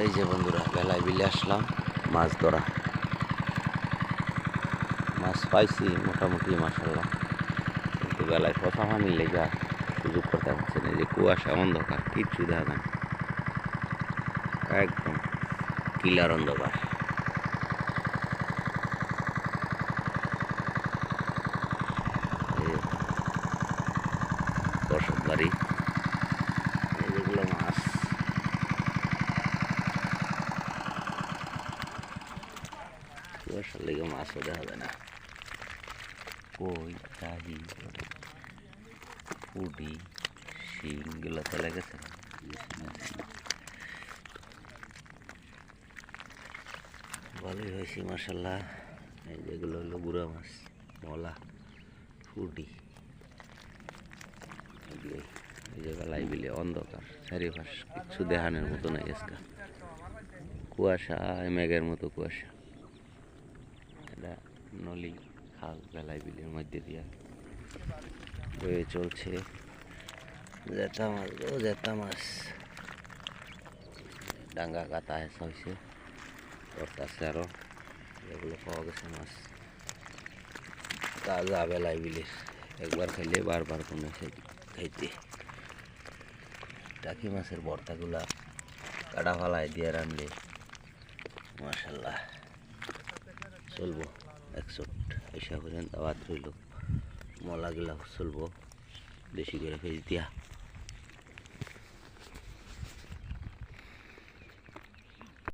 এই যে বন্ধুরা বেলায় বিলে আসলাম মাছ ধরা। মাছ পাইছি মোটামুটি মাশাআল্লাহ, কিন্তু বেলায় ফসা পানির লেগা সুযোগ করতে পারছে না। এই যে কুয়াশা, অন্ধকার, কিচ্ছু দেখা যায় না, একদম কিলার অন্ধকার। এই যে বসত বাড়ি, এই যেগুলো মাছ, কুয়াশার লেগে মাছও দেখা যায় না। কই চাহি পুডি শিংগুলো চলে গেছে। ভালোই হয়েছে মাশাল্লাহ। এই যেগুলো হলো গুড়া মাছ, মলা, পুডি, এগুলোই। এই যে বেলায় বিলে অন্ধকার, চারিপাশ কিচ্ছু দেখানোর মতো নাই আজকে, কুয়াশা, মেঘের মতো কুয়াশা। এটা নলি খাল বেলায় বিলের মধ্যে দিয়া বয়ে চলছে। জেতা মাছ গো জেতা মাছ, ডাঙ্গা কাতা হেসা হয়েছে, পড়তেছে আরো। এগুলো পাওয়া গেছে মাছ তাজা বেলায় বিলের, একবার খাইলে বারবার কোনো খাইতে। টাকি মাছের ভর্তাগুলা কাটা ফালায় দিয়ে রানলে মাশাল্লাহ চলবো। 100 পর্যন্ত আবার রইল, মলাগুলা চলবো বেশি করে ফেজ দিয়া।